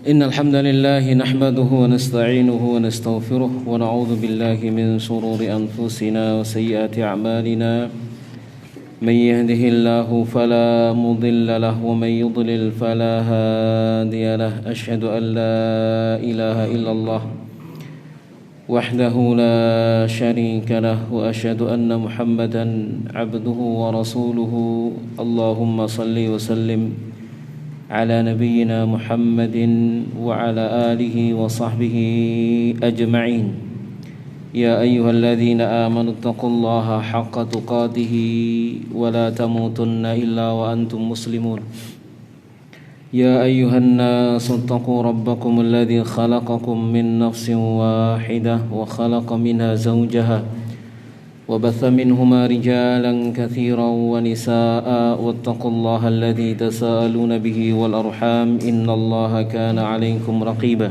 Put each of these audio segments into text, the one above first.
إن الحمد لله نحمده ونستعينه ونستغفره ونعوذ بالله من شرور أنفسنا وسيئات أعمالنا من يهده الله فلا مضل له ومن يضلل فلا هادي له أشهد أن لا إله إلا الله وحده لا شريك له وأشهد أن محمدا عبده ورسوله اللهم صل وسلم على نبينا محمد وعلى آله وصحبه أجمعين يا أيها الذين آمنوا اتقوا الله حق تقاته ولا تموتن إلا وأنتم مسلمون يا أيها الناس اتقوا ربكم الذي خلقكم من نفس واحدة وخلق منها زوجها وبث منهما رجالا كثيرا ونساء واتقوا الله الذي تساءلون به والأرحام إن الله كان عليكم رقيبا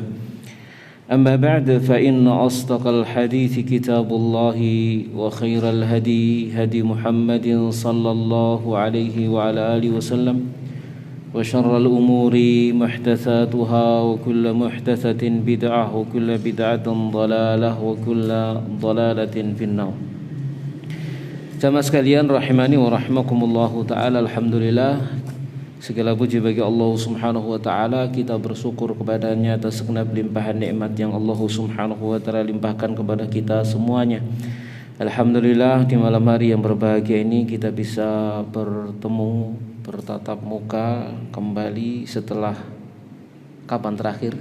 أما بعد فإن أصدق الحديث كتاب الله وخير الهدي هدي محمد صلى الله عليه وعلى آله وسلم وشر الأمور محدثاتها وكل محدثة بدعة وكل بدعة ضلالة وكل ضلالة في النار. Jamaah sekalian rahimani wa rahimakumullahu ta'ala, alhamdulillah, segala puji bagi Allah subhanahu wa ta'ala. Kita bersyukur kepadanya atas segenap limpahan nikmat yang Allah subhanahu wa ta'ala limpahkan kepada kita semuanya. Alhamdulillah, di malam hari yang berbahagia ini kita bisa bertemu, bertatap muka kembali setelah kapan terakhir?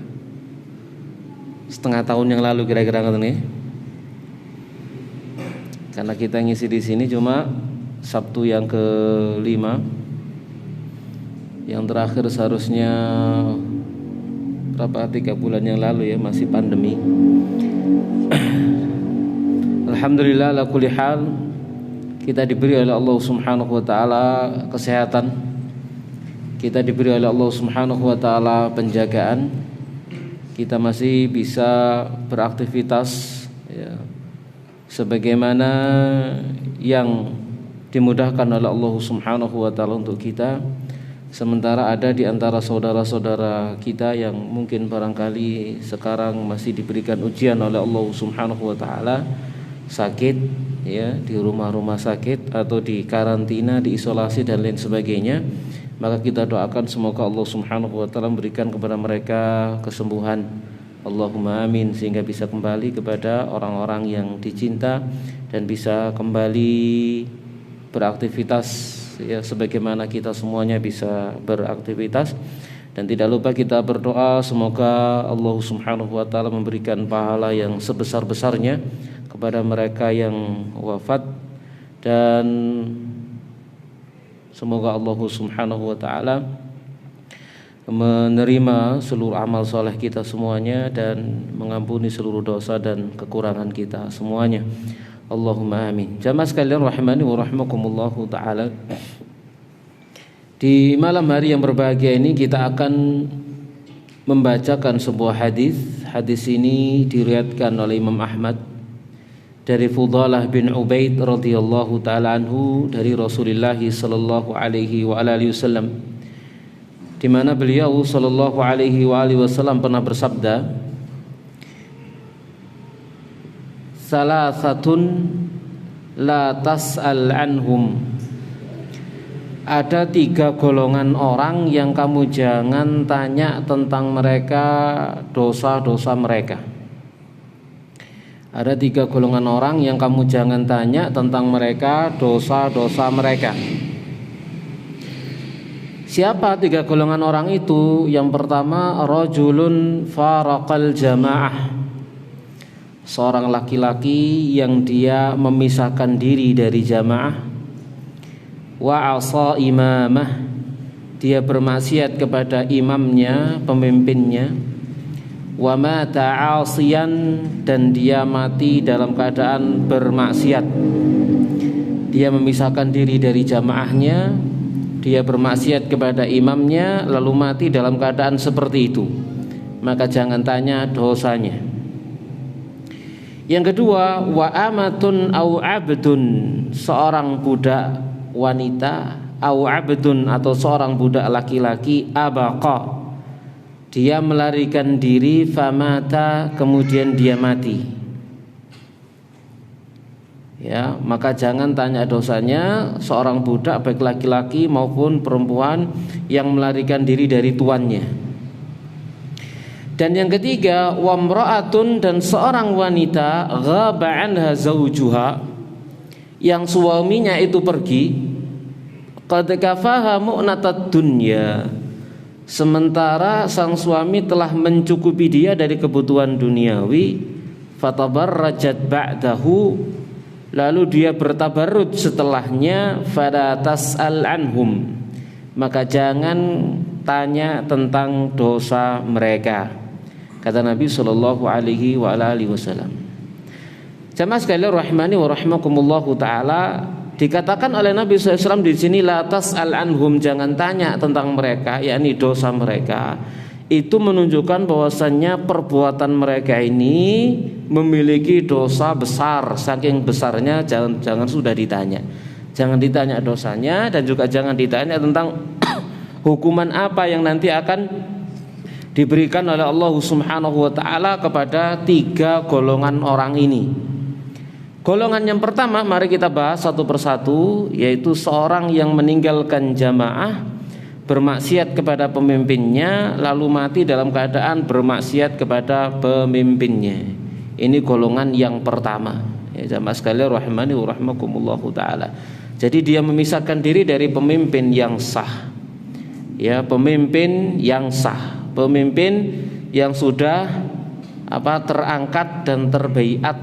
Setengah tahun yang lalu kira-kira nih. Karena kita ngisi di sini cuma Sabtu yang ke-5. Yang terakhir seharusnya berapa? 3 bulan yang lalu ya, masih pandemi. Alhamdulillah ala kulli hal, kita diberi oleh Allah Subhanahu wa taala kesehatan. Kita diberi oleh Allah Subhanahu wa taala penjagaan. Kita masih bisa beraktivitas ya, sebagaimana yang dimudahkan oleh Allah Subhanahu wa taala untuk kita. Sementara ada di antara saudara-saudara kita yang mungkin barangkali sekarang masih diberikan ujian oleh Allah Subhanahu wa taala, sakit ya, di rumah-rumah sakit atau di karantina, diisolasi dan lain sebagainya. Maka kita doakan semoga Allah Subhanahu wa taala memberikan kepada mereka kesembuhan. Allahumma amin, sehingga bisa kembali kepada orang-orang yang dicinta dan bisa kembali beraktivitas ya, sebagaimana kita semuanya bisa beraktivitas. Dan tidak lupa kita berdoa semoga Allah Subhanahu wa taala memberikan pahala yang sebesar-besarnya kepada mereka yang wafat, dan semoga Allah Subhanahu wa taala menerima seluruh amal soleh kita semuanya dan mengampuni seluruh dosa dan kekurangan kita semuanya. Allahumma amin. Jamaah sekalian rahimani wa rahimakumullahu ta'ala, di malam hari yang berbahagia ini kita akan membacakan sebuah hadis. Hadis ini diriwayatkan oleh Imam Ahmad dari Fudalah bin Ubaid radhiyallahu ta'ala anhu dari Rasulullah sallallahu alaihi wa alihi wasallam, di mana beliau sallallahu alaihi wa alihi wasallam pernah bersabda, salasatun la tas'al anhum, ada 3 golongan orang yang kamu jangan tanya tentang mereka, dosa-dosa mereka. Ada 3 golongan orang yang kamu jangan tanya tentang mereka, dosa-dosa mereka. Siapa 3 golongan orang itu? Yang pertama, rajulun faraqal jamaah, seorang laki-laki yang dia memisahkan diri dari jamaah. Wa asa imamah, dia bermaksiat kepada imamnya, pemimpinnya. Wa mata 'asiyan, dan dia mati dalam keadaan bermaksiat. Dia memisahkan diri dari jamaahnya, dia bermaksiat kepada imamnya, lalu mati dalam keadaan seperti itu. Maka jangan tanya dosanya. Yang kedua, wa amatun au abdun, seorang budak wanita, au abdun atau seorang budak laki-laki, abaqa, dia melarikan diri famata, kemudian dia mati. Ya, maka jangan tanya dosanya seorang budak baik laki-laki maupun perempuan yang melarikan diri dari tuannya. Dan yang ketiga, wamra'atun, dan seorang wanita ghaba anha zawjuha, yang suaminya itu pergi, qad kafaha mu'natad dunya, sementara sang suami telah mencukupi dia dari kebutuhan duniawi, fatabarrajat ba'dahu, lalu dia bertabarruj setelahnya, fala tas'al anhum, maka jangan tanya tentang dosa mereka, kata Nabi sallallahu alaihi wasallam. Jamaah sekalian rahimani wa rahimakumullahu taala, dikatakan oleh Nabi SAW di sini la tas'al anhum, jangan tanya tentang mereka, yakni dosa mereka. Itu menunjukkan bahwasannya perbuatan mereka ini memiliki dosa besar, saking besarnya jangan sudah ditanya. Jangan ditanya dosanya, dan juga jangan ditanya tentang hukuman apa yang nanti akan diberikan oleh Allah Subhanahu wa taala kepada 3 golongan orang ini. Golongan yang pertama, mari kita bahas satu persatu, yaitu seorang yang meninggalkan jamaah, bermaksiat kepada pemimpinnya, lalu mati dalam keadaan bermaksiat kepada pemimpinnya. Ini golongan yang pertama. Ya, jamaah sekalian rahimani wa rahimakumullahu taala. Jadi dia memisahkan diri dari pemimpin yang sah. Ya, pemimpin yang sah, pemimpin yang sudah terangkat dan terbaiat,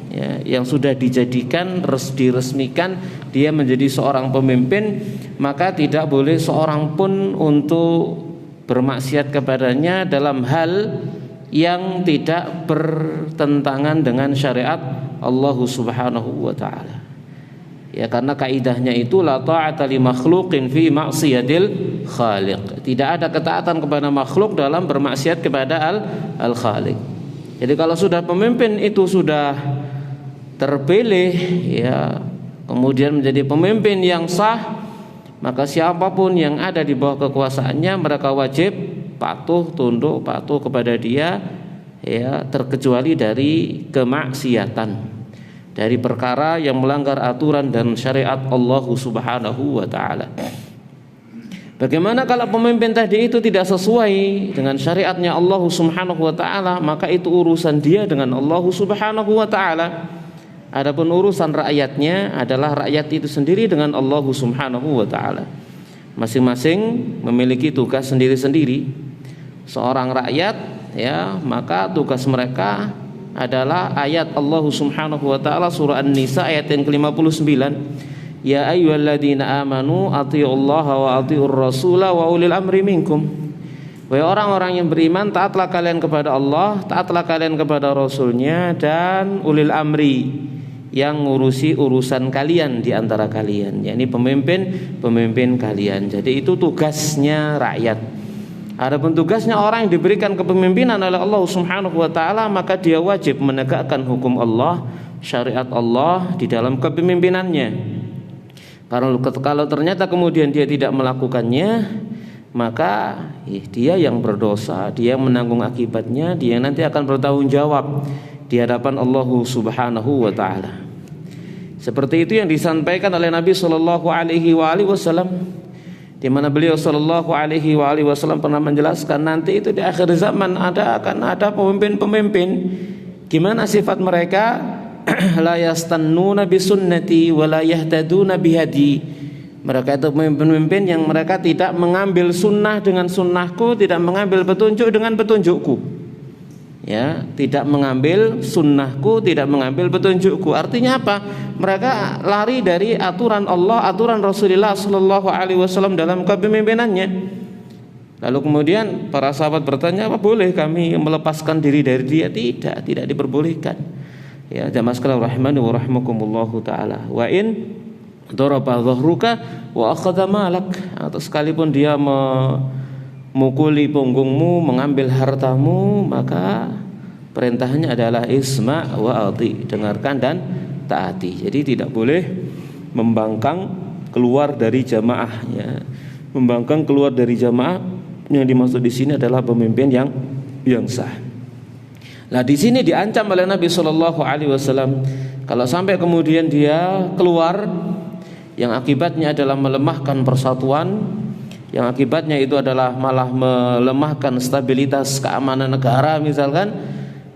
ya, yang sudah dijadikan, diresmikan dia menjadi seorang pemimpin, maka tidak boleh seorang pun untuk bermaksiat kepadanya dalam hal yang tidak bertentangan dengan syariat Allah Subhanahu wa taala. Ya, karena kaidahnya itu la ta'ata li makhluqin fi ma'siyatil khaliq. Tidak ada ketaatan kepada makhluk dalam bermaksiat kepada al-khaliq. Jadi kalau sudah pemimpin itu sudah terpilih, ya, kemudian menjadi pemimpin yang sah, maka siapapun yang ada di bawah kekuasaannya mereka wajib patuh, tunduk, patuh kepada dia, ya, terkecuali dari kemaksiatan, dari perkara yang melanggar aturan dan syariat Allah Subhanahu wa taala. Bagaimana kalau pemimpin tadi itu tidak sesuai dengan syariatnya Allah Subhanahu wa taala, maka itu urusan dia dengan Allah Subhanahu wa taala. Adapun urusan rakyatnya adalah rakyat itu sendiri dengan Allah Subhanahu wa taala. Masing-masing memiliki tugas sendiri-sendiri. Seorang rakyat, ya, maka tugas mereka adalah ayat Allah Subhanahu wa taala surah An-Nisa ayat yang ke-59. Ya ayyuhalladzina amanu athiullaha wa athiur rasula wa ulil amri minkum. Wahai orang-orang yang beriman, taatlah kalian kepada Allah, taatlah kalian kepada Rasulnya, dan ulil amri, yang ngurusi urusan kalian di antara kalian, yakni pemimpin kalian. Jadi itu tugasnya rakyat. Adapun tugasnya orang yang diberikan kepemimpinan oleh Allah Subhanahu wa taala, maka dia wajib menegakkan hukum Allah, syariat Allah di dalam kepemimpinannya. Kalau ternyata kemudian dia tidak melakukannya, maka dia yang berdosa, dia menanggung akibatnya, dia nanti akan bertanggung jawab di hadapan Allah Subhanahu wa taala. Seperti itu yang disampaikan oleh Nabi sallallahu alaihi wasallam, di mana beliau sallallahu alaihi wasallam pernah menjelaskan nanti itu di akhir zaman akan ada pemimpin-pemimpin. Gimana sifat mereka? La yastannuna bisunnati wa la yahtaduna bihadi. Mereka itu pemimpin-pemimpin yang mereka tidak mengambil sunnah dengan sunnahku, tidak mengambil petunjuk dengan petunjukku. Ya, tidak mengambil sunnahku, tidak mengambil petunjukku. Artinya apa? Mereka lari dari aturan Allah, aturan Rasulullah sallallahu alaihi wasallam dalam kepemimpinannya. Lalu kemudian para sahabat bertanya, apa boleh kami melepaskan diri dari dia? Tidak diperbolehkan. Ya, jamaah sekalian rahimani wa rahimakumullahu taala. Wa in daraba dhahruka wa akhadha malak, atau sekalipun dia memukuli punggungmu, mengambil hartamu, maka perintahnya adalah isma' wa ati, dengarkan dan taati. Jadi tidak boleh membangkang keluar dari jamaah, ya. Membangkang keluar dari jamaah Yang dimaksud di sini adalah pemimpin yang sah. Nah, di sini diancam oleh Nabi Shallallahu Alaihi Wasallam kalau sampai kemudian dia keluar, yang akibatnya adalah melemahkan persatuan, yang akibatnya itu adalah malah melemahkan stabilitas keamanan negara misalkan,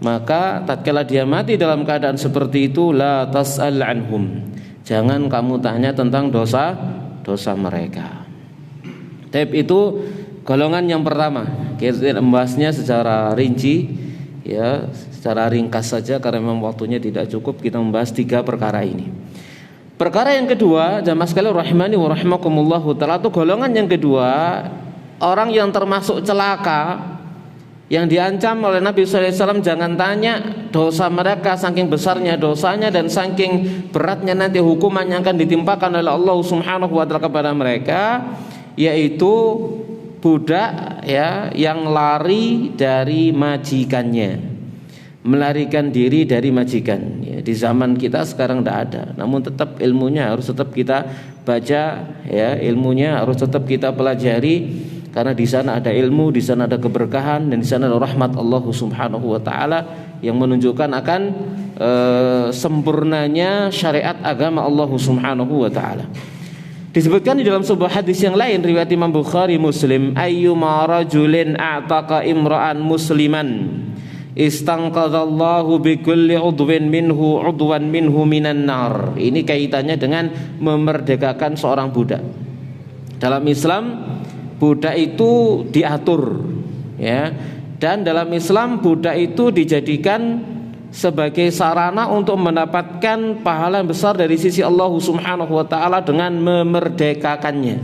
maka tatkala dia mati dalam keadaan seperti itu, la tas'al anhum, jangan kamu tanya tentang dosa mereka. Tapi itu golongan yang pertama. Kita membahasnya secara rinci, ya, secara ringkas saja karena memang waktunya tidak cukup. Kita membahas 3 perkara ini. Perkara yang kedua, jamaah sekalian rahimani wa rahimakumullah taala, itu golongan yang kedua, orang yang termasuk celaka, yang diancam oleh Nabi sallallahu alaihi wasallam, jangan tanya dosa mereka, saking besarnya dosanya dan saking beratnya nanti hukuman yang akan ditimpakan oleh Allah Subhanahu wa taala kepada mereka, yaitu budak, ya, yang lari dari majikannya, melarikan diri dari majikan. Ya, di zaman kita sekarang tidak ada, namun tetap ilmunya harus tetap kita baca, ya, ilmunya harus tetap kita pelajari, karena di sana ada ilmu, di sana ada keberkahan, dan di sana ada rahmat Allah Subhanahu wa taala yang menunjukkan akan sempurnanya syariat agama Allah Subhanahu wa taala. Disebutkan di dalam sebuah hadis yang lain riwayat Imam Bukhari Muslim, ayyuma rajulin a'taqa imra'an musliman istanqadallahu bikulli udwin minhu minan nar. Ini kaitannya dengan memerdekakan seorang budak. Dalam Islam budak itu diatur, ya, dan dalam Islam budak itu dijadikan sebagai sarana untuk mendapatkan pahala yang besar dari sisi Allah Subhanahu wa taala dengan memerdekakannya.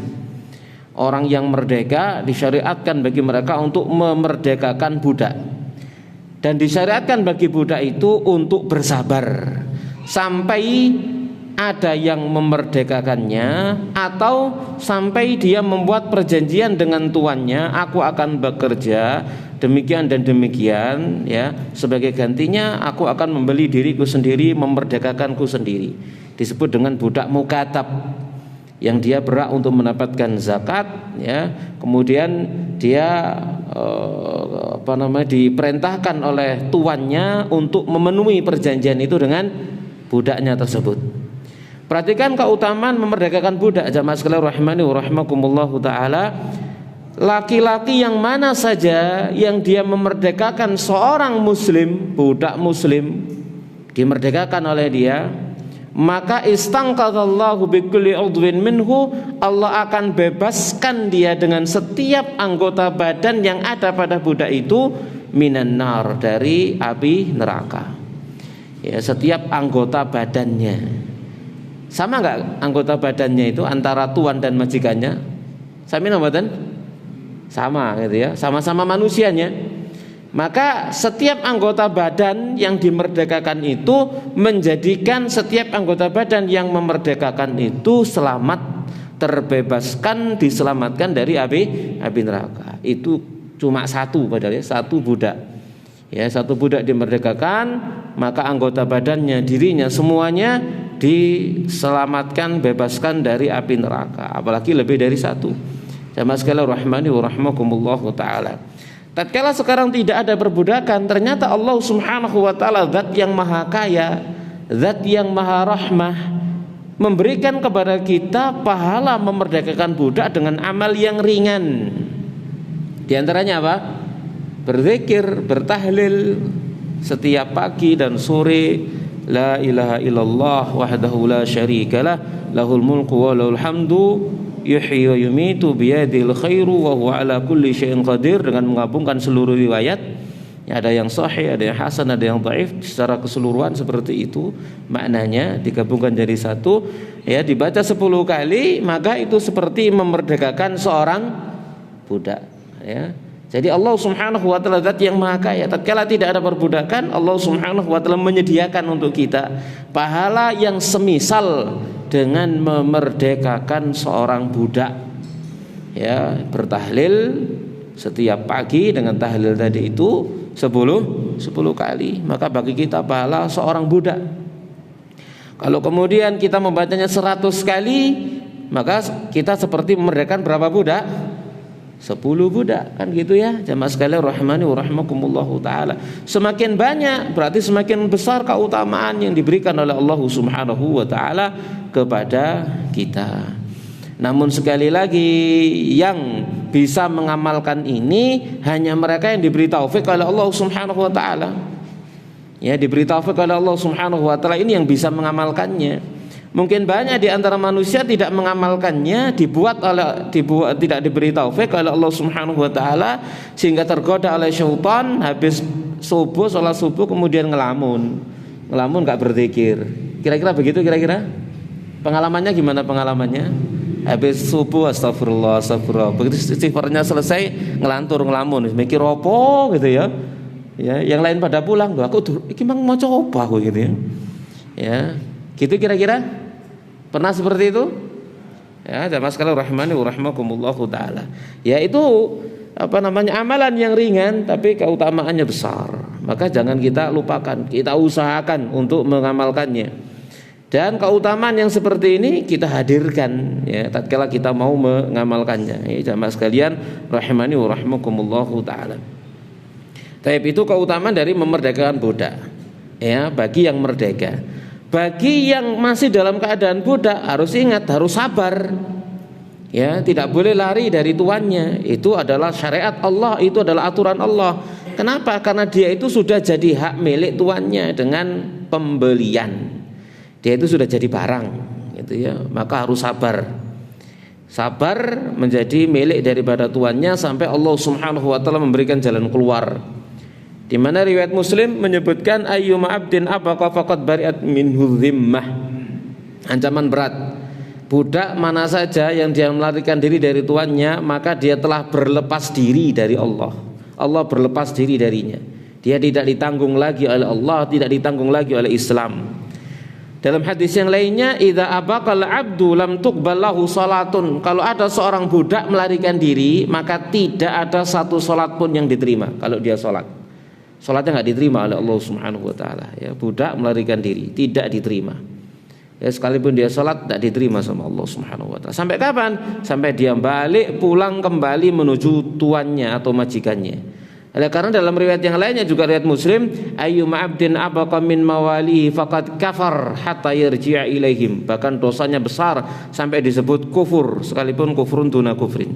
Orang yang merdeka disyariatkan bagi mereka untuk memerdekakan budak, dan disyariatkan bagi budak itu untuk bersabar sampai ada yang memerdekakannya atau sampai dia membuat perjanjian dengan tuannya, aku akan bekerja demikian dan demikian, ya, sebagai gantinya aku akan membeli diriku sendiri, memerdekakanku sendiri. Disebut dengan budak mukatab, yang dia berhak untuk mendapatkan zakat, ya. Kemudian dia diperintahkan oleh tuannya untuk memenuhi perjanjian itu dengan budaknya tersebut. Perhatikan keutamaan memerdekakan budak, jamaah sekalian rahimani wa rahimakumullahu taala. Laki-laki yang mana saja yang dia memerdekakan seorang muslim, budak muslim, dimerdekakan oleh dia, maka istanqadallahu bikulli udwin minhu, Allah akan bebaskan dia dengan setiap anggota badan yang ada pada budak itu minan nar, dari api neraka. Ya, setiap anggota badannya. Sama enggak anggota badannya itu antara tuan dan majikannya? Sami napa? Sama gitu ya, sama-sama manusianya. Maka setiap anggota badan yang dimerdekakan itu menjadikan setiap anggota badan yang memerdekakan itu selamat, terbebaskan, diselamatkan dari api neraka. Itu cuma satu, padahal ya, satu budak. Ya, satu budak dimerdekakan, maka anggota badannya, dirinya, semuanya diselamatkan, bebaskan dari api neraka. Apalagi lebih dari satu. Jamaah sekalian rahimani wa rahimakumullahu taala. Tatkala sekarang tidak ada perbudakan, ternyata Allah Subhanahu wa taala zat yang maha kaya, zat yang maha rahmah, memberikan kepada kita pahala memerdekakan budak dengan amal yang ringan. Di antaranya apa? Berzikir, bertahlil setiap pagi dan sore, la ilaha illallah wahdahu la syarikalah, lahul mulku wa lahul hamdu, yuhyi wa yumitu biyadil khairu wa huwa ala kulli syai'in qadir, dengan menggabungkan seluruh riwayat. Ya, ada yang sahih, ada yang hasan, ada yang dhaif, secara keseluruhan seperti itu maknanya, digabungkan jadi satu, ya, dibaca 10 kali, maka itu seperti memerdekakan seorang budak, ya. Jadi Allah Subhanahu wa taala zat yang maha kaya. Tatkala tidak ada perbudakan, Allah Subhanahu wa taala menyediakan untuk kita pahala yang semisal dengan memerdekakan seorang budak. Ya, bertahlil setiap pagi dengan tahlil tadi itu 10 kali, maka bagi kita pahala seorang budak. Kalau kemudian kita membacanya 100 kali, maka kita seperti memerdekakan berapa budak? 10 budak, kan gitu ya jamaah sekalian rahimani wa rahimakumullahu taala. Semakin banyak berarti semakin besar keutamaan yang diberikan oleh Allah Subhanahu wa taala kepada kita. Namun sekali lagi yang bisa mengamalkan ini hanya mereka yang diberi taufik oleh Allah Subhanahu wa taala. Ya, diberi taufik oleh Allah Subhanahu wa taala ini yang bisa mengamalkannya. Mungkin banyak di antara manusia tidak mengamalkannya, tidak diberi taufik oleh Allah Subhanahu wa taala sehingga tergoda oleh syaitan, habis subuh salat subuh kemudian ngelamun enggak berzikir. Kira-kira begitu kira-kira? Pengalamannya gimana pengalamannya? Habis subuh astagfirullah. Begitu istighfarnya selesai ngelantur ngelamun, mikir opo gitu ya. Ya, yang lain pada pulang, loh aku iki mang maca apa aku gitu ya. Ya. Gitu kira-kira? Pernah seperti itu? Ya, jamaah sekalian rahimani wa rahimakumullahu taala. Ya, itu amalan yang ringan tapi keutamaannya besar. Maka jangan kita lupakan, kita usahakan untuk mengamalkannya. Dan keutamaan yang seperti ini kita hadirkan ya tatkala kita mau mengamalkannya. Ya, jamaah sekalian rahimani wa rahimakumullahu taala. Tapi itu keutamaan dari memerdekakan budak. Ya, bagi yang merdeka. Bagi yang masih dalam keadaan budak harus ingat, harus sabar. Ya, tidak boleh lari dari tuannya. Itu adalah syariat Allah, itu adalah aturan Allah. Kenapa? Karena dia itu sudah jadi hak milik tuannya dengan pembelian. Dia itu sudah jadi barang, gitu ya. Maka harus sabar. Sabar menjadi milik daripada tuannya sampai Allah Subhanahu wa taala memberikan jalan keluar. Di mana riwayat Muslim menyebutkan ayyuma abdin abaqa faqad bari'at minhu dhimmah. Ancaman berat. Budak mana saja yang dia melarikan diri dari tuannya, maka dia telah berlepas diri dari Allah. Allah berlepas diri darinya. Dia tidak ditanggung lagi oleh Allah, tidak ditanggung lagi oleh Islam. Dalam hadis yang lainnya, idza abaqal abdu lam tuqbal lahu salatun. Kalau ada seorang budak melarikan diri, maka tidak ada satu salat pun yang diterima kalau dia salat. Salatnya enggak diterima oleh Allah Subhanahu wa taala. Ya, budak melarikan diri, tidak diterima. Ya, sekalipun dia salat tidak diterima sama Allah Subhanahu wa taala. Sampai kapan? Sampai dia balik pulang kembali menuju tuannya atau majikannya. Oleh karena dalam riwayat yang lainnya juga riwayat Muslim, ayyuma abdin abaqa min mawalihi faqad kafar hatta yarji'a ilaihim. Bahkan dosanya besar sampai disebut kufur, sekalipun kufrun duna kufrin.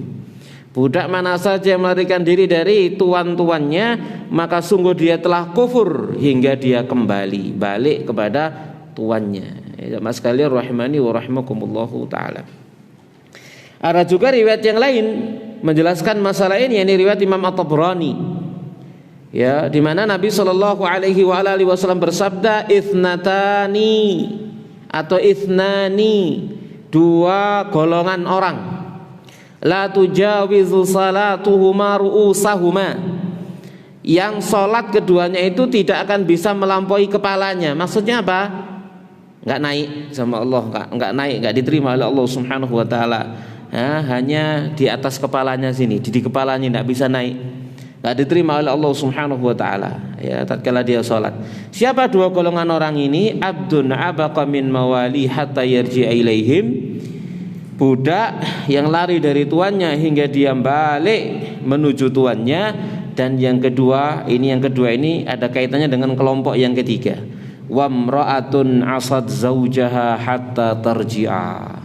Budak mana saja yang melarikan diri dari tuan-tuannya, maka sungguh dia telah kufur hingga dia kembali balik kepada tuannya. Ya, jamaah sekalian rahimani wa rahimakumullahu taala. Ada juga riwayat yang lain menjelaskan masalah ini, yakni riwayat Imam At-Tabrani. Ya, di mana Nabi sallallahu alaihi wasallam bersabda, "Itsnatani" atau "Itsnani", dua golongan orang. La tujawizu salatuhuma ru'usahuma. Yang salat keduanya itu tidak akan bisa melampaui kepalanya. Maksudnya apa? Enggak naik sama Allah, enggak naik, enggak diterima oleh Allah Subhanahu wa taala. Ya, hanya di atas kepalanya sini, di kepalanya enggak bisa naik. Enggak diterima oleh Allah Subhanahu wa taala. Ya, tatkala dia salat. Siapa dua golongan orang ini? Abdun abaqa min mawali hatta yarji'a ilaihim. Budak yang lari dari tuannya hingga dia balik menuju tuannya. Dan yang kedua ini ada kaitannya dengan kelompok yang ketiga. Wamra'atun asad zaujaha hatta tarji'a.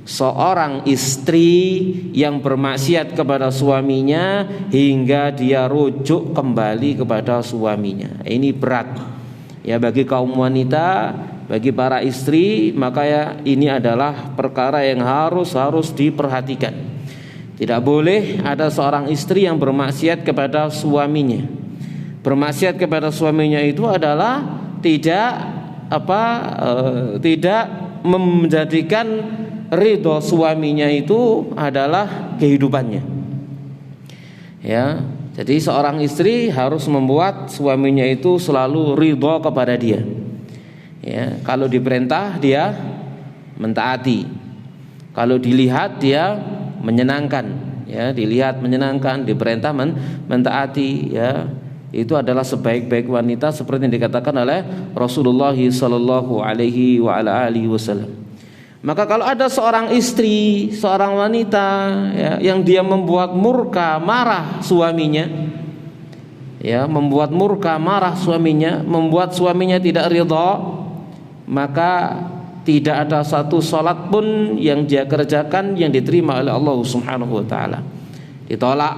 Seorang istri yang bermaksiat kepada suaminya hingga dia rujuk kembali kepada suaminya. Ini berat ya bagi kaum wanita, bagi para istri, maka ya ini adalah perkara yang harus diperhatikan. Tidak boleh ada seorang istri yang bermaksiat kepada suaminya. Bermaksiat kepada suaminya itu adalah tidak menjadikan ridho suaminya itu adalah kehidupannya. Ya, jadi seorang istri harus membuat suaminya itu selalu ridho kepada dia. Ya, kalau diperintah dia mentaati, kalau dilihat dia menyenangkan, ya, dilihat menyenangkan, diperintah mentaati, ya. Itu adalah sebaik-baik wanita seperti yang dikatakan oleh Rasulullah sallallahu alaihi wasallam. Maka kalau ada seorang istri, seorang wanita ya, yang dia membuat murka, marah suaminya, ya, membuat murka, marah suaminya, membuat suaminya tidak ridha, maka tidak ada satu salat pun yang dia kerjakan yang diterima oleh Allah Subhanahu wa taala. Ditolak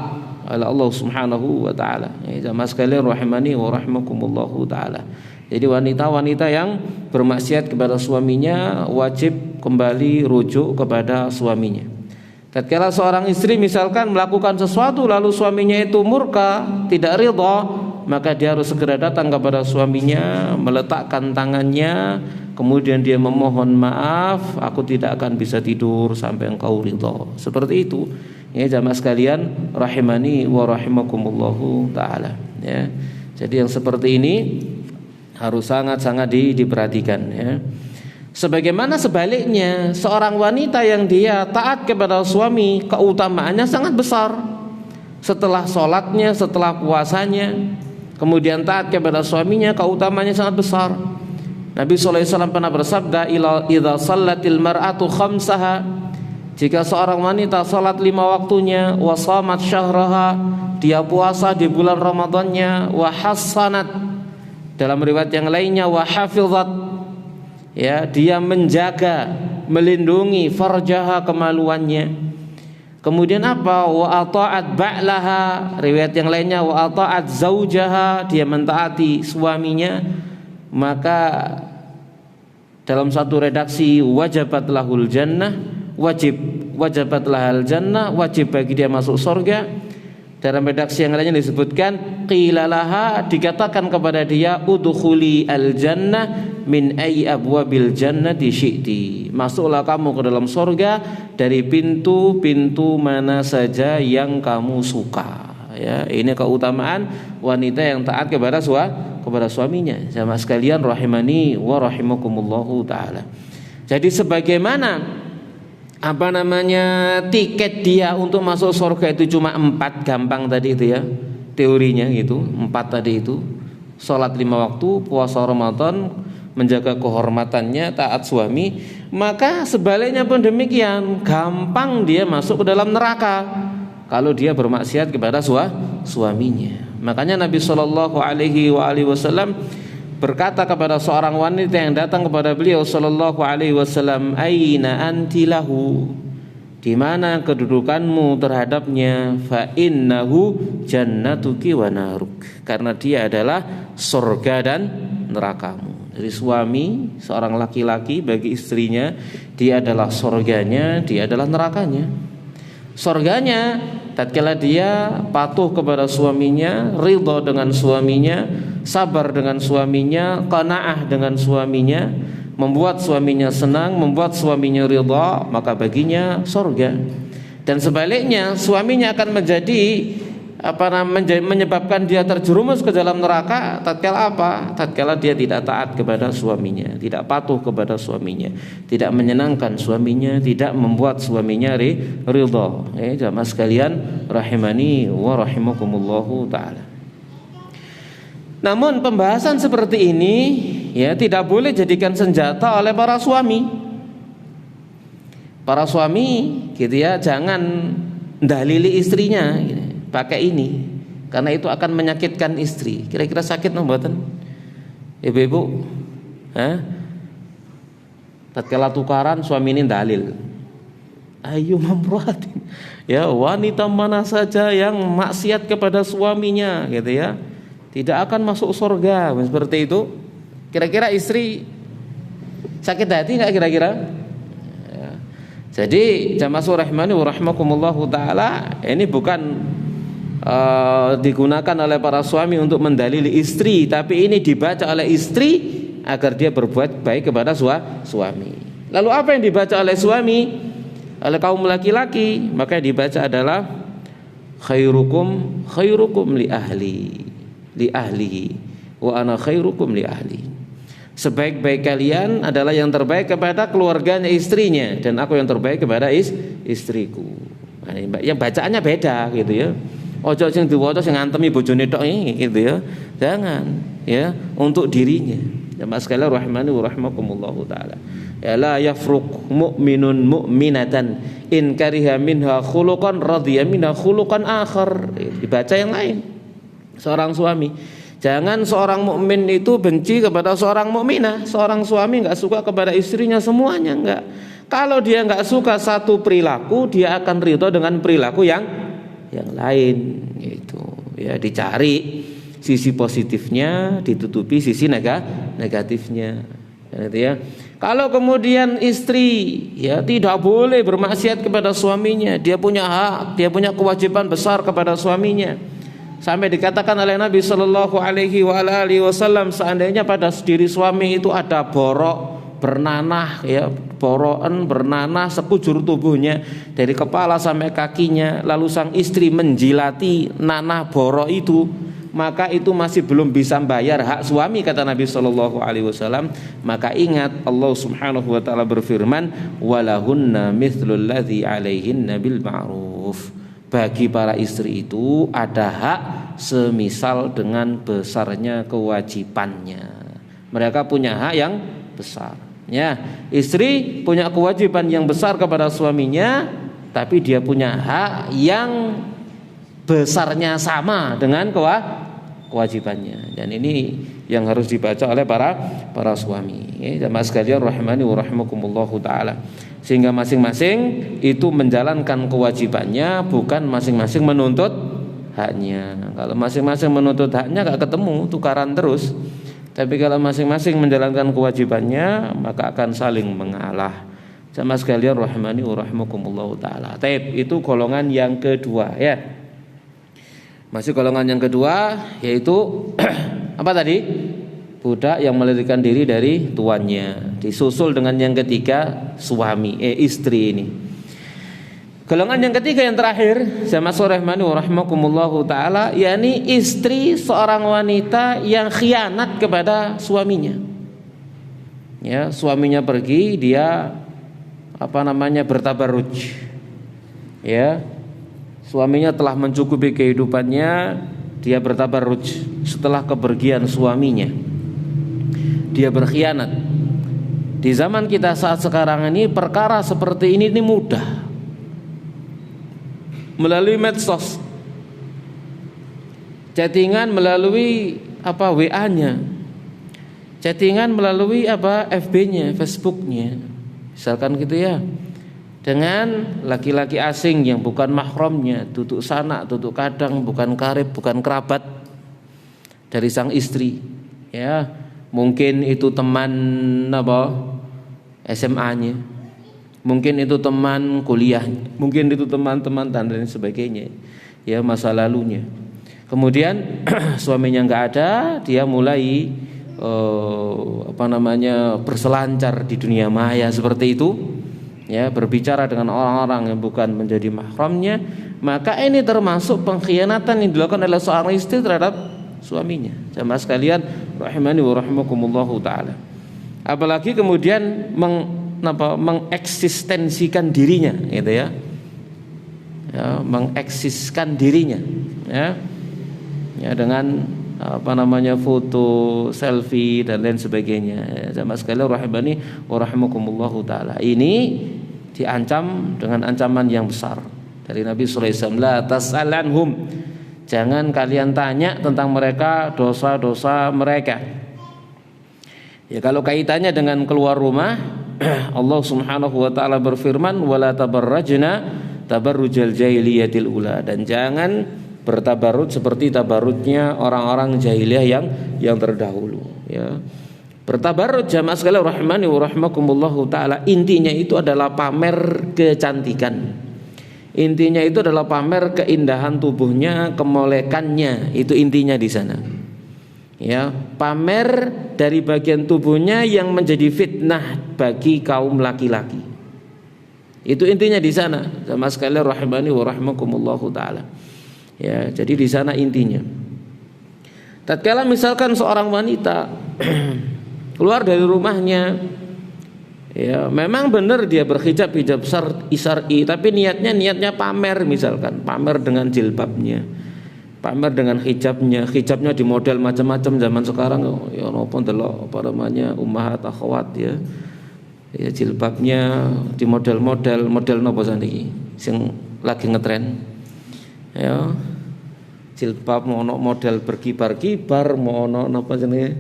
oleh Allah Subhanahu wa taala. Ya, jamaah sekalian rahimani wa rahimakumullahu taala. Jadi wanita-wanita yang bermaksiat kepada suaminya wajib kembali rujuk kepada suaminya. Tatkala seorang istri misalkan melakukan sesuatu lalu suaminya itu murka, tidak ridha, maka dia harus segera datang kepada suaminya, meletakkan tangannya, kemudian dia memohon maaf, aku tidak akan bisa tidur sampai engkau ridha. Seperti itu. Ya, jamaah sekalian rahimani wa rahimakumullahu taala, ya. Jadi yang seperti ini harus sangat-sangat diperhatikan, ya. Sebagaimana sebaliknya, seorang wanita yang dia taat kepada suami, keutamaannya sangat besar. Setelah sholatnya, setelah puasanya, kemudian taat kepada suaminya, keutamaannya sangat besar. Nabi SAW pernah bersabda, idza shallatil mar'atu khamsaha, jika seorang wanita salat 5 waktunya, wa shamat syahraha, dia puasa di bulan Ramadannya, wa hassanat, dalam riwayat yang lainnya wa hafizat, ya, dia menjaga, melindungi farjaha, kemaluannya. Kemudian apa? Wa ata'at ba'laha, riwayat yang lainnya wa ata'at zaujaha, dia mentaati suaminya, maka dalam satu redaksi wajabat lahul jannah, wajabat lahal jannah, wajib bagi dia masuk surga. Dalam redaksi yang lainnya disebutkan qilalaha, dikatakan kepada dia udkhuli al jannah min ayyi abwabil jannati syi'ti, masuklah kamu ke dalam surga dari pintu-pintu mana saja yang kamu suka. Ya, ini keutamaan wanita yang taat kepada suaminya. Jamaah sekalian rahimani wa rahimakumullahu taala. Jadi sebagaimana tiket dia untuk masuk surga itu cuma 4, gampang tadi itu ya, teorinya gitu, 4 tadi itu, sholat 5 waktu, puasa Ramadan, menjaga kehormatannya, taat suami. Maka sebaliknya pun demikian, gampang dia masuk ke dalam neraka kalau dia bermaksiat kepada suaminya. Makanya Nabi SAW berkata kepada seorang wanita yang datang kepada beliau sallallahu alaihi wasallam, aina anti lahu, di mana kedudukanmu terhadapnya? Fa innahu jannatuki wa naruk, karena dia adalah surga dan nerakamu. Jadi suami, seorang laki-laki bagi istrinya, dia adalah surganya, dia adalah nerakanya. Surganya tatkala dia patuh kepada suaminya, ridha dengan suaminya, sabar dengan suaminya, qanaah dengan suaminya, membuat suaminya senang, membuat suaminya ridha, maka baginya surga. Dan sebaliknya, suaminya akan menjadi menyebabkan dia terjerumus ke dalam neraka tatkala apa? Tatkala dia tidak taat kepada suaminya, tidak patuh kepada suaminya, tidak menyenangkan suaminya, tidak membuat suaminya ridha. Jamaah sekalian rahimani wa rahimakumullahu taala. Namun pembahasan seperti ini ya tidak boleh jadikan senjata oleh para suami. Para suami gitu ya, jangan dalili istrinya gitu, pakai ini, karena itu akan menyakitkan istri. Kira-kira sakit mboten? Ibu-ibu, tatkala tukaran suami ini dalil, ayo memperhati ya, wanita mana saja yang maksiat kepada suaminya gitu ya, tidak akan masuk surga, seperti itu. Kira-kira istri sakit hati nggak kira-kira? Ya. Jadi jamaah rahimani wa rahimakumullahu taala, ini bukan digunakan oleh para suami untuk mendalili istri, tapi ini dibaca oleh istri agar dia berbuat baik kepada suami. Lalu apa yang dibaca oleh suami, oleh kaum laki-laki? Maka yang dibaca adalah khairukum li ahlihi wa ana khairukum li ahli. Sebaik-baik kalian adalah yang terbaik kepada keluarganya, istrinya, dan aku yang terbaik kepada istriku. Nah, yang bacaannya beda gitu ya. Ojo sing diwaca sing ngantemi bojone tok gitu ya. Jangan ya, untuk dirinya. Jamaah sekalian rahimani wa rahimakumullahu taala. Ya la yafruq mu'minun mu'minatan in kariha minha khuluqan radhiya minha khuluqan akhar. Dibaca yang lain. Seorang suami, jangan seorang mukmin itu benci kepada seorang mukminah. Seorang suami enggak suka kepada istrinya semuanya, enggak. Kalau dia enggak suka satu perilaku, dia akan ridho dengan perilaku yang lain gitu. Ya, dicari sisi positifnya, ditutupi sisi negatifnya. Gitu ya. Kalau kemudian istri ya tidak boleh bermaksiat kepada suaminya, dia punya hak, dia punya kewajiban besar kepada suaminya. Sampai dikatakan oleh Nabi Shallallahu Alaihi Wasallam, seandainya pada diri suami itu ada borok bernanah, ya borokan bernanah sekujur tubuhnya dari kepala sampai kakinya, lalu sang istri menjilati nanah borok itu, maka itu masih belum bisa bayar hak suami, kata Nabi Shallallahu Alaihi Wasallam. Maka ingat Allah Subhanahu Wa Taala berfirman, walahunna mithlul ladzi alaihinna bil ma'ruf. Bagi para istri itu ada hak semisal dengan besarnya kewajibannya. Mereka punya hak yang besar. Ya, istri punya kewajiban yang besar kepada suaminya, tapi dia punya hak yang besarnya sama dengan kewajibannya. Dan ini yang harus dibaca oleh para suami. Ya, jamaah sekalian rahimani wa rahimakumullahu taala. Sehingga masing-masing itu menjalankan kewajibannya, bukan masing-masing menuntut haknya. Kalau masing-masing menuntut haknya gak ketemu, tukaran terus. Tapi kalau masing-masing menjalankan kewajibannya, maka akan saling mengalah. Sama sekalian rahimani wa rahimakumullahu taala. Taib itu golongan yang kedua ya. Masih golongan yang kedua yaitu apa tadi? Budak yang melarikan diri dari tuannya. Disusul dengan yang ketiga suami, istri ini. Golongan yang ketiga yang terakhir, sama rahimani wa rahimakumullahu taala, yakni istri seorang wanita yang khianat kepada suaminya. Ya, suaminya pergi, dia bertabarruj. Ya. Suaminya telah mencukupi kehidupannya, dia bertabarruj setelah kepergian suaminya. Dia berkhianat. Di zaman kita saat sekarang ini perkara seperti ini mudah. Melalui medsos, chattingan melalui WA-nya, chattingan melalui FB-nya, Facebook-nya, misalkan gitu ya, dengan laki-laki asing yang bukan mahramnya, duduk sana, duduk kadang, bukan karib, bukan kerabat dari sang istri, ya. Mungkin itu teman SMA-nya, mungkin itu teman kuliah, mungkin itu teman-teman dan lain sebagainya, ya, masa lalunya. Kemudian suaminya nggak ada, dia mulai berselancar di dunia maya seperti itu, ya, berbicara dengan orang-orang yang bukan menjadi mahramnya. Maka ini termasuk pengkhianatan yang dilakukan oleh seorang istri terhadap suaminya. Jamaah sekalian rahimani wa rahimakumullahu taala. Apalagi kemudian mengeksistensikan dirinya, gitu ya. Ya, mengeksiskan dirinya, ya. Ya, dengan foto, selfie dan lain sebagainya. Jamaah sekalian rahimani wa rahimakumullahu taala. Ini diancam dengan ancaman yang besar dari Nabi sallallahu alaihi wasallam, la tas'alanhum. Jangan kalian tanya tentang mereka, dosa-dosa mereka. Ya, kalau kaitannya dengan keluar rumah, Allah Subhanahu wa taala berfirman, wala tabarrajna tabarrujal jahiliyatil ula, dan jangan bertabarut seperti tabarutnya orang-orang jahiliyah yang terdahulu, ya. Bertabarut jamaah sekalian rahimani wa rahimakumullahu taala, intinya itu adalah pamer kecantikan. Intinya itu adalah pamer keindahan tubuhnya, kemolekannya, itu intinya di sana. Ya, pamer dari bagian tubuhnya yang menjadi fitnah bagi kaum laki-laki. Itu intinya di sana. Sama sekali rahimani wa rahimakumullahu taala. Ya, jadi di sana intinya. Tatkala misalkan seorang wanita keluar dari rumahnya, ya, memang benar dia berhijab, hijab syar'i, tapi niatnya pamer, misalkan pamer dengan jilbabnya, pamer dengan hijabnya di model macam-macam zaman sekarang ya napa ndelok apa namanya ummahat akhwat ya jilbabnya di model napa saniki sing lagi ngetren ya jilbab mau ono model berkibar-kibar mau ono napa jenenge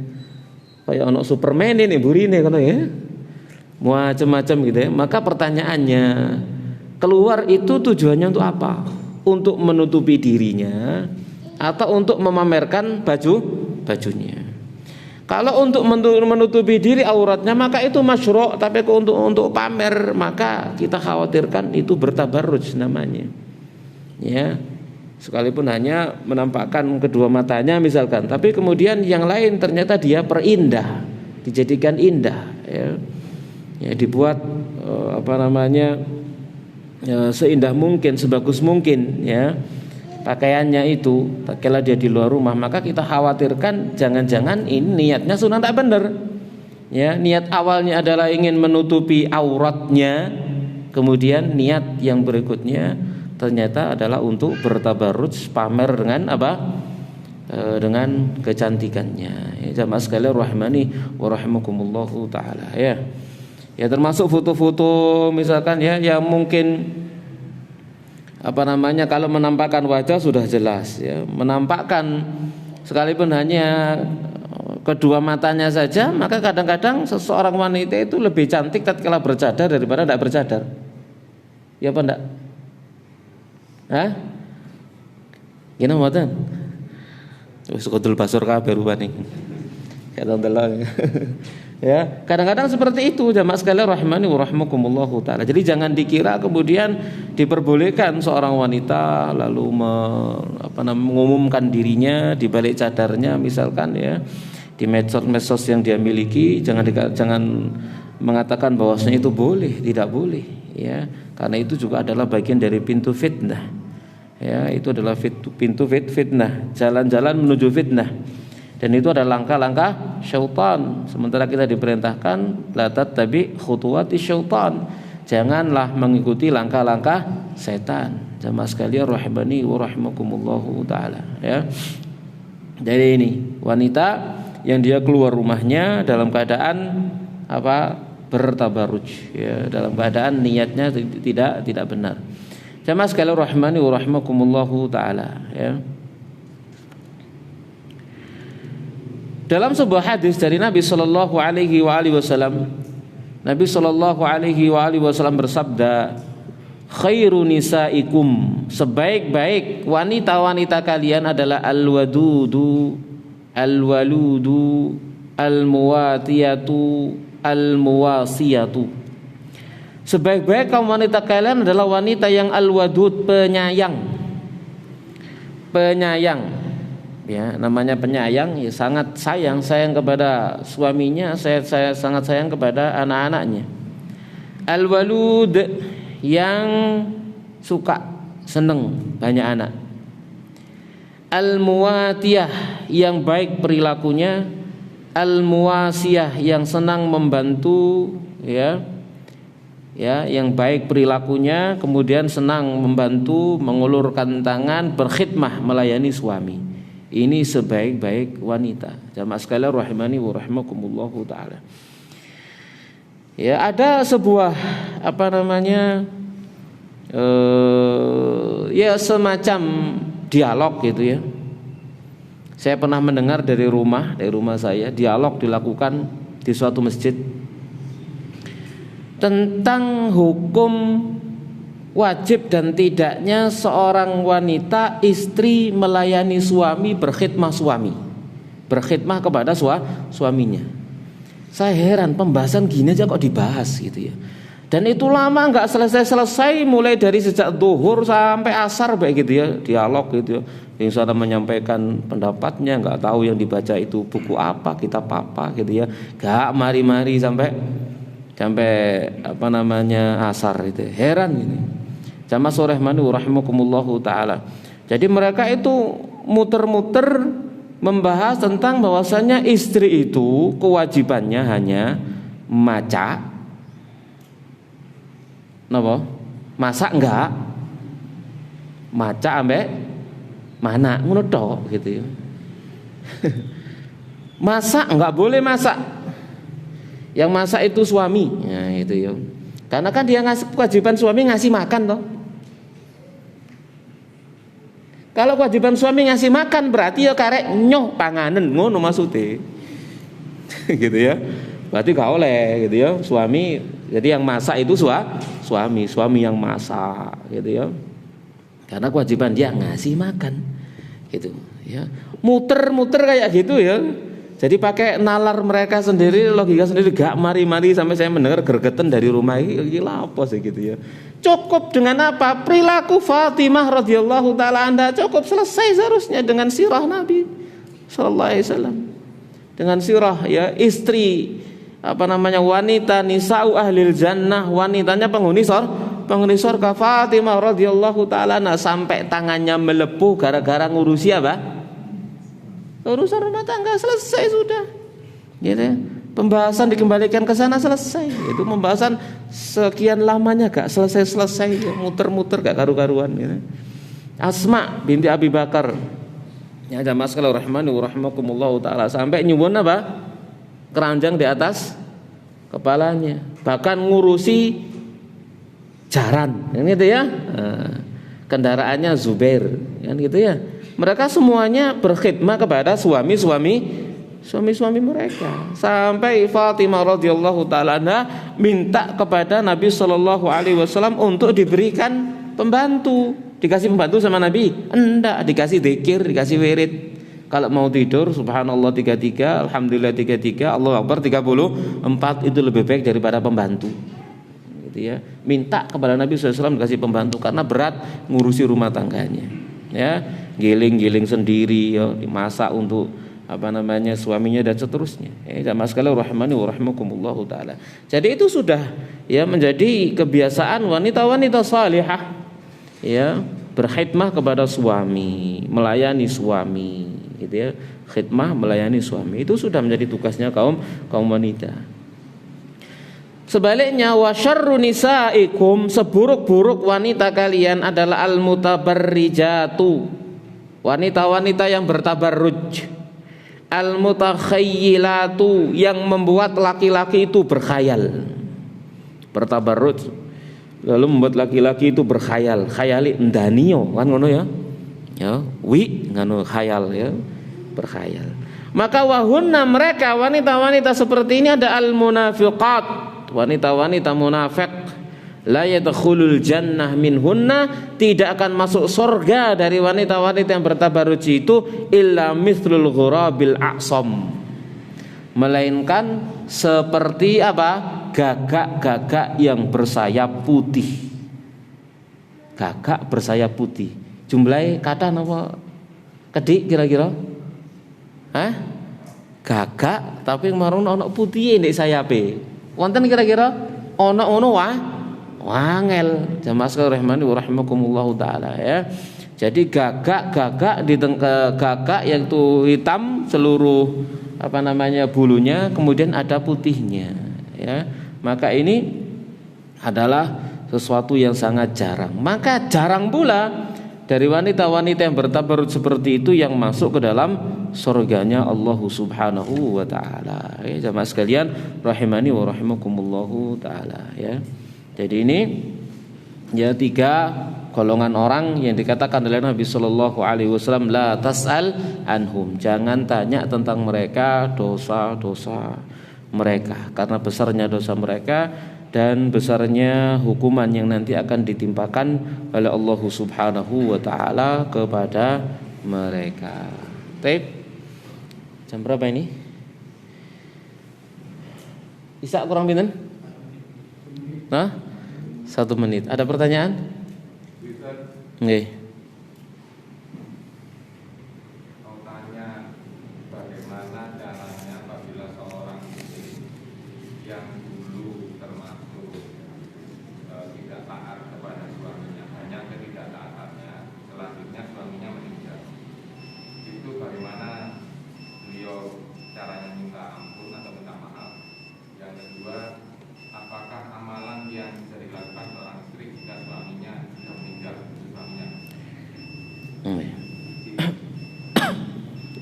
kaya ono Superman ini burine ngono ya macam-macam gitu ya. Maka pertanyaannya keluar itu tujuannya untuk apa? Untuk menutupi dirinya atau untuk memamerkan bajunya. Kalau untuk menutupi diri auratnya maka itu masyru', tapi untuk pamer maka kita khawatirkan itu bertabarruj namanya. Ya. Sekalipun hanya menampakkan kedua matanya misalkan, tapi kemudian yang lain ternyata dia perindah, dijadikan indah ya. Ya dibuat seindah mungkin, sebagus mungkin ya pakaiannya itu. Tatkala dia di luar rumah maka kita khawatirkan jangan-jangan ini niatnya sunnah tak benar ya, niat awalnya adalah ingin menutupi auratnya, kemudian niat yang berikutnya ternyata adalah untuk bertabarruj, pamer dengan dengan kecantikannya ya. Jamaah sekalian rahimani wa rahimakumullahu taala ya. Ya termasuk foto-foto misalkan ya yang mungkin kalau menampakkan wajah sudah jelas ya, menampakkan sekalipun hanya kedua matanya saja, maka kadang-kadang seseorang wanita itu lebih cantik tatkala bercadar daripada tidak bercadar. Ya apa enggak? Hah? Gini mboten? Wis kudu basur kabeh rupane. Kadang delok. Ya, kadang-kadang seperti itu jamaah sekalian rahimani wa rahimakumullahu taala. Jadi jangan dikira kemudian diperbolehkan seorang wanita lalu mengumumkan dirinya di balik cadarnya misalkan ya di medsos yang dia miliki, jangan mengatakan bahwasanya itu boleh, tidak boleh ya. Karena itu juga adalah bagian dari pintu fitnah. Ya, itu adalah pintu fitnah, jalan-jalan menuju fitnah. Dan itu adalah langkah-langkah syaitan. Sementara kita diperintahkan la tattabi khutuwati syaitan. Janganlah mengikuti langkah-langkah setan. Jamaah sekalian rahimani wa rahimakumullahu taala ya. Jadi ini wanita yang dia keluar rumahnya dalam keadaan bertabarruj ya, dalam keadaan niatnya tidak benar. Jamaah sekalian rahimani wa rahimakumullahu taala ya. Dalam sebuah hadis dari Nabi sallallahu alaihi wasallam, Nabi sallallahu alaihi wasallam bersabda, "Khairu nisaikum", sebaik-baik wanita-wanita kalian adalah al-wadudu, al-waludu, al-muwatiyatu, al-muwasiyatu. Sebaik-baik kaum wanita kalian adalah wanita yang al-wadud, penyayang. Ya, namanya penyayang ya, sangat sayang kepada suaminya, saya sangat sayang kepada anak-anaknya. Al-walud, yang senang banyak anak. Al-muwatiyah, yang baik perilakunya. Al-muwasiyah, yang senang membantu ya, yang baik perilakunya, kemudian senang membantu, mengulurkan tangan, berkhidmah, melayani suami. Ini sebaik-baik wanita. Jamaah sekalian rahimani wa rahimakumullahu taala. Ya, ada sebuah semacam dialog gitu ya. Saya pernah mendengar dari rumah saya, dialog dilakukan di suatu masjid tentang hukum wajib dan tidaknya seorang wanita istri melayani suami, berkhidmah kepada suaminya. Saya heran, pembahasan gini aja kok dibahas gitu ya. Dan itu lama nggak selesai, mulai dari sejak zuhur sampai asar baik gitu ya, dialog gitu ya. Yang sana menyampaikan pendapatnya, nggak tahu yang dibaca itu buku apa, kitab apa gitu ya. Nggak mari-mari sampai asar itu. Heran ini. Jamaah sorehmani rahimakumullahu taala. Jadi mereka itu muter-muter membahas tentang bahwasanya istri itu kewajibannya hanya masak mana ngono tok gitu ya. Masak enggak boleh masak. Yang masak itu suami. Nah, itu ya. Karena kan dia ngasih kewajiban suami ngasih makan toh. Kalau kewajiban suami ngasih makan berarti ya karek nyoh panganen ngono maksudnya. Gitu ya. Berarti gak oleh gitu ya. Suami jadi yang masak itu suami yang masak gitu ya. Karena kewajiban dia ngasih makan gitu ya. Muter-muter kayak gitu ya. Jadi pakai nalar mereka sendiri, logika sendiri, gak mari-mari sampai saya mendengar gergetan dari rumah ini gila apa sih gitu ya. Cukup dengan apa? Perilaku Fatimah radhiyallahu taala anha cukup, selesai seharusnya dengan sirah Nabi sallallahu alaihi wasallam. Dengan sirah ya istri wanita nisa'u ahlil jannah, wanitanya penghuni surga Fatimah radhiyallahu taala anha, sampai tangannya melepuh gara-gara ngurusi apa? Urusan rumah tangga selesai sudah. Gitu ya. Pembahasan dikembalikan ke sana selesai. Itu pembahasan sekian lamanya gak selesai-selesai ya. Muter-muter gak karu-karuan gitu. Asma binti Abi Bakar. Ya jamaah sekalian rahimani wa rahimakumullah taala, sampai nyuwun apa? Keranjang di atas kepalanya. Bahkan ngurusi jaran. Kan gitu ya. Kendaraannya Zubair. Kan gitu ya. Mereka semuanya berkhidmat kepada suami-suami mereka. Sampai Fatimah radhiyallahu taala anha minta kepada Nabi sallallahu alaihi wasallam untuk diberikan pembantu. Dikasih pembantu sama Nabi? Enggak, dikasih zikir, dikasih wirid. Kalau mau tidur subhanallah 33, alhamdulillah 33, Allahu akbar 34, itu lebih baik daripada pembantu. Gitu ya. Minta kepada Nabi sallallahu alaihi wasallam dikasih pembantu karena berat ngurusi rumah tangganya. Ya, giling-giling sendiri ya, dimasak untuk suaminya dan seterusnya. Jamaah sekalian rahimani wa rahimakumullah taala. Jadi itu sudah ya menjadi kebiasaan wanita-wanita salihah ya, berkhidmah kepada suami, melayani suami gitu ya. Khidmah melayani suami itu sudah menjadi tugasnya kaum wanita. Sebaliknya wa syarru nisaikum, seburuk-buruk wanita kalian adalah al-mutabarrijatu, wanita-wanita yang bertabarruj, al-mutakhayyilatu, yang membuat laki-laki itu berkhayal. Bertabarruj lalu membuat laki-laki itu berkhayal, khayali endaniyo kan ngono ya. Ya, wi ngono khayal ya, berkhayal. Maka wahunna, mereka wanita-wanita seperti ini ada al-munafiqat, wanita-wanita munafik, la yadkhulul jannah minhunna, tidak akan masuk surga dari wanita-wanita yang bertabarruj itu illa mithlul ghurabil a'sam, melainkan seperti apa? Gagak-gagak yang bersayap putih. Gagak bersayap putih. Jumlahnya kata napa? Kedik kira-kira? Hah? Gagak tapi marun ana putih ndek sayape. Wonten kira-kira ana ngono wangel. Jamaah sekalian rahimani wa rahimakumullah taala ya. Jadi gagak di gagak yang itu hitam seluruh bulunya, kemudian ada putihnya ya. Maka ini adalah sesuatu yang sangat jarang. Maka jarang pula dari wanita-wanita yang bertabarruj seperti itu yang masuk ke dalam surganya Allah Subhanahu wa taala. Ya, jamaah sekalian rahimani wa rahimakumullah taala ya. Jadi ini ya 3 golongan orang yang dikatakan oleh Nabi sallallahu alaihi wasallam, la tas'al anhum, jangan tanya tentang mereka, dosa-dosa mereka, karena besarnya dosa mereka dan besarnya hukuman yang nanti akan ditimpakan oleh Allah Subhanahu wa taala kepada mereka. Baik. Jam berapa ini? Isa kurang pinten? Nah, 1 menit. Ada pertanyaan? Nggih.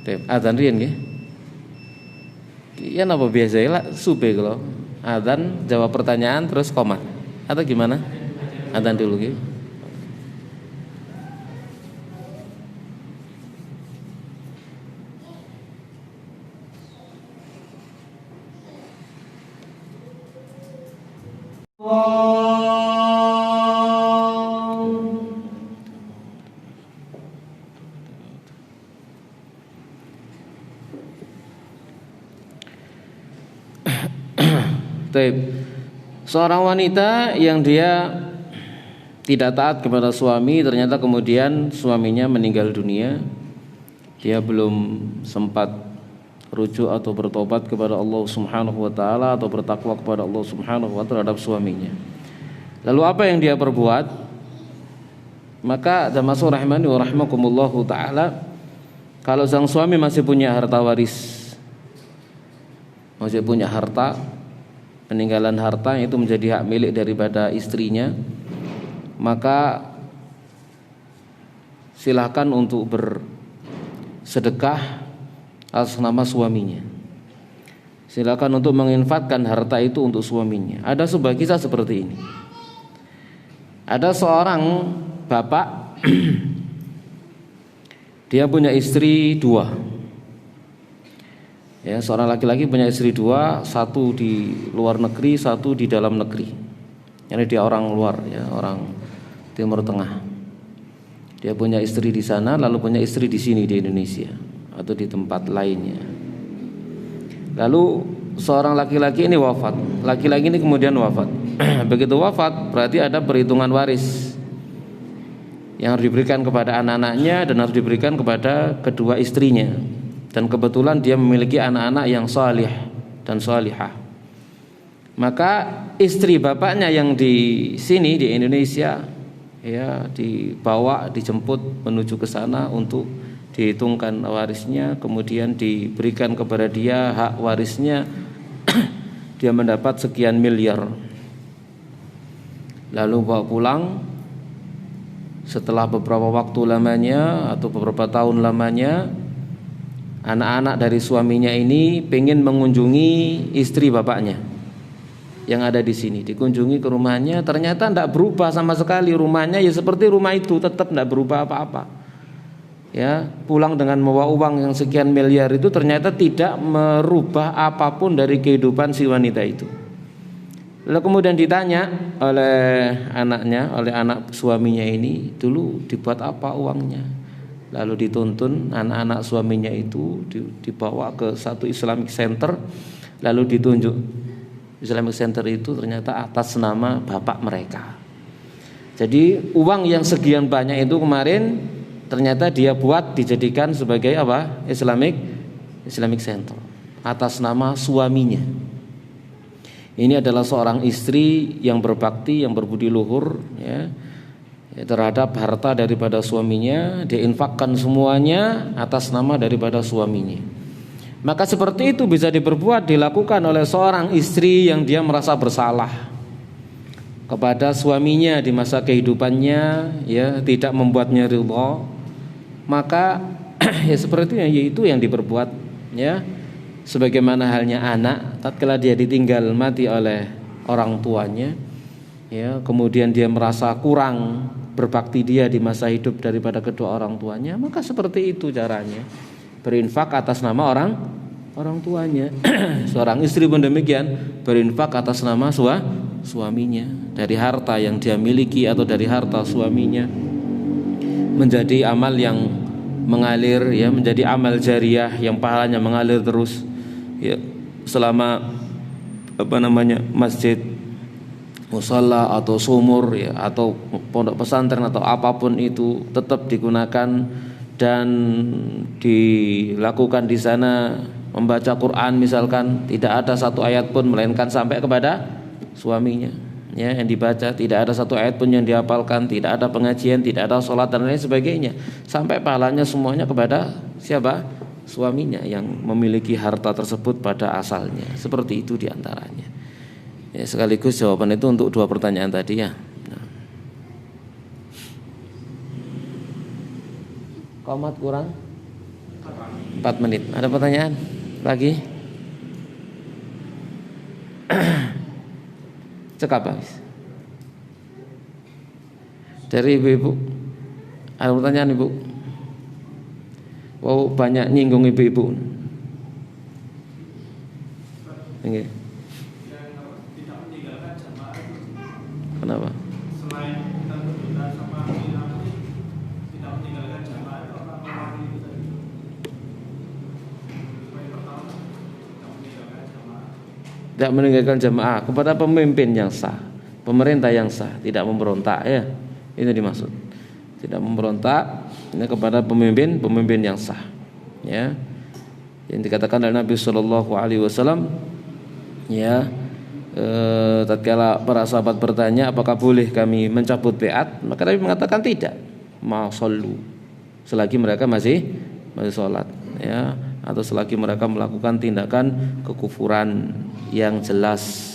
Adzan riyen nggih. Ya napa biasa lah supe kalau adzan jawab pertanyaan terus koma atau gimana? Adzan dulu nggih. Seorang wanita yang dia tidak taat kepada suami, ternyata kemudian suaminya meninggal dunia, dia belum sempat rujuk atau bertobat kepada Allah Subhanahu wa taala atau bertakwa kepada Allah Subhanahu wa taala terhadap suaminya. Lalu apa yang dia perbuat? Maka jamaah rahimani wa rahimakumullahu taala, kalau sang suami masih punya harta waris, masih punya harta, peninggalan harta itu menjadi hak milik daripada istrinya, maka silahkan untuk bersedekah atas nama suaminya. Silakan untuk menginfakkan harta itu untuk suaminya. Ada sebuah kisah seperti ini. Ada seorang bapak dia punya istri dua. Ya, seorang laki-laki punya istri dua, satu di luar negeri, satu di dalam negeri. Ini dia orang luar, ya, orang Timur Tengah. Dia punya istri di sana, lalu punya istri di sini di Indonesia atau di tempat lainnya. Lalu seorang laki-laki ini wafat. Laki-laki ini kemudian wafat. Begitu wafat, berarti ada perhitungan waris yang harus diberikan kepada anak-anaknya dan harus diberikan kepada kedua istrinya. Dan kebetulan dia memiliki anak-anak yang salih dan salihah. Maka istri bapaknya yang di sini di Indonesia, ya, dibawa, dijemput menuju ke sana untuk dihitungkan warisnya, kemudian diberikan kepada dia hak warisnya. Dia mendapat sekian miliar. Lalu bawa pulang. Setelah beberapa waktu lamanya atau beberapa tahun lamanya, anak-anak dari suaminya ini pengen mengunjungi istri bapaknya yang ada di sini. Dikunjungi ke rumahnya, ternyata tidak berubah sama sekali rumahnya, ya seperti rumah itu, tetap tidak berubah apa-apa. Ya, pulang dengan membawa uang yang sekian miliar itu ternyata tidak merubah apapun dari kehidupan si wanita itu. Lalu kemudian ditanya oleh anaknya, oleh anak suaminya ini, dulu dibuat apa uangnya? Lalu dituntun anak-anak suaminya itu dibawa ke satu Islamic Center, lalu ditunjuk. Islamic Center itu ternyata atas nama bapak mereka. Jadi uang yang sekian banyak itu kemarin ternyata dia buat dijadikan sebagai apa? Islamic Center atas nama suaminya. Ini adalah seorang istri yang berbakti, yang berbudi luhur, ya, terhadap harta daripada suaminya, dia infakkan semuanya atas nama daripada suaminya. Maka seperti itu bisa dilakukan oleh seorang istri yang dia merasa bersalah kepada suaminya di masa kehidupannya, ya, tidak membuatnya ridha. Maka ya sepertinya yaitu yang diperbuat, ya. Sebagaimana halnya anak tatkala dia ditinggal mati oleh orang tuanya, ya, kemudian dia merasa kurang berbakti dia di masa hidup daripada kedua orang tuanya, maka seperti itu caranya, berinfak atas nama orang tuanya. Seorang istri pun demikian, berinfak atas nama suaminya dari harta yang dia miliki atau dari harta suaminya, menjadi amal yang mengalir, ya, menjadi amal jariah yang pahalanya mengalir terus, ya, selama masjid, musalla atau sumur, ya, atau pondok pesantren atau apapun itu tetap digunakan dan dilakukan di sana. Membaca Quran misalkan, tidak ada satu ayat pun melainkan sampai kepada suaminya, ya, yang dibaca, tidak ada satu ayat pun yang dihafalkan, tidak ada pengajian, tidak ada sholat dan lain sebagainya, sampai pahalanya semuanya kepada siapa? Suaminya yang memiliki harta tersebut pada asalnya. Seperti itu diantaranya, ya, sekaligus jawaban itu untuk dua pertanyaan tadi, ya. Komat kurang? 4 menit. Ada pertanyaan lagi? Cekap habis. Dari ibu-ibu, ada pertanyaan ibu? Wow, banyak nyinggung ibu-ibu. Oke. Kenapa? Selain kita berdoa sama tidak meninggalkan jamaah itu apa itu tadi? Poin pertama, tidak meninggalkan jamaah. Tidak meninggalkan jamaah kepada pemimpin yang sah, pemerintah yang sah, tidak memberontak ya. Itu dimaksud. Tidak memberontak ini kepada pemimpin yang sah. Ya. Yang dikatakan oleh Nabi sallallahu alaihi wasallam ya, tatkala para sahabat bertanya apakah boleh kami mencabut baiat, maka Nabi mengatakan tidak. Ma shallu, selagi mereka masih salat ya, atau selagi mereka melakukan tindakan kekufuran yang jelas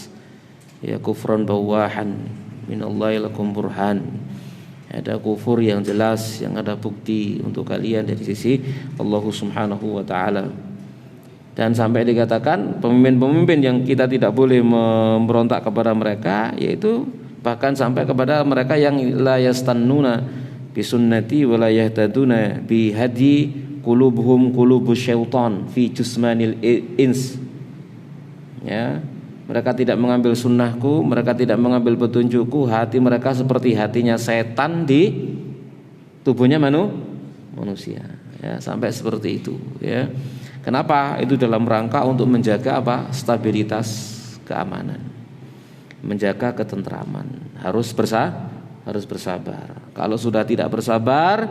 ya, kufran bawahan minallahi lakum burhan. Ada kufur yang jelas, yang ada bukti untuk kalian dari sisi Allah Subhanahu wa taala. Dan sampai dikatakan pemimpin-pemimpin yang kita tidak boleh memberontak kepada mereka, yaitu bahkan sampai kepada mereka yang la yastannuna bi sunnati wa la yahtaduna bi hadi qulubuhum qulubus syaitan fi jusmanil ins. Ya, mereka tidak mengambil sunnahku, mereka tidak mengambil petunjukku, hati mereka seperti hatinya setan di tubuhnya manusia. Ya, sampai seperti itu. Ya, kenapa? Itu dalam rangka untuk menjaga apa? Stabilitas keamanan, menjaga ketentraman. Harus bersabar. Kalau sudah tidak bersabar,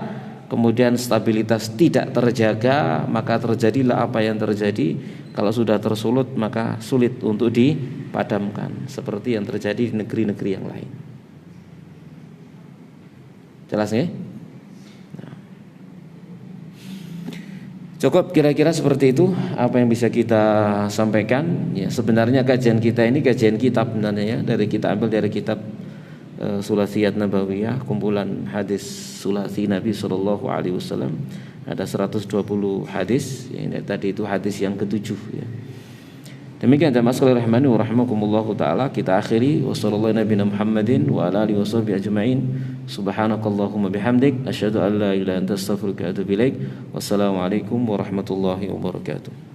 kemudian stabilitas tidak terjaga, maka terjadilah apa yang terjadi. Kalau sudah tersulut maka sulit untuk dipadamkan, seperti yang terjadi di negeri-negeri yang lain. Jelas ya? Nah. Cukup kira-kira seperti itu apa yang bisa kita sampaikan. Ya, sebenarnya kajian kita ini kajian kitab sebenarnya ya, kita ambil dari kitab Sulasiyat Nabawiyah, kumpulan hadis sulasi Nabi sallallahu alaihi wasallam. Ada 120 hadis, ya, tadi itu hadis yang ke-7 ya. Demikian jamaah sekalian rahimani wa rahimakumullah taala, kita akhiri wa sallallahu nabiyana Muhammadin wa ala alihi washabihi ajmain. Subhanakallahumma bihamdik asyhadu an la ilaha illa anta astaghfiruka wa atubu ilaik. Wassalamualaikum warahmatullahi wabarakatuh.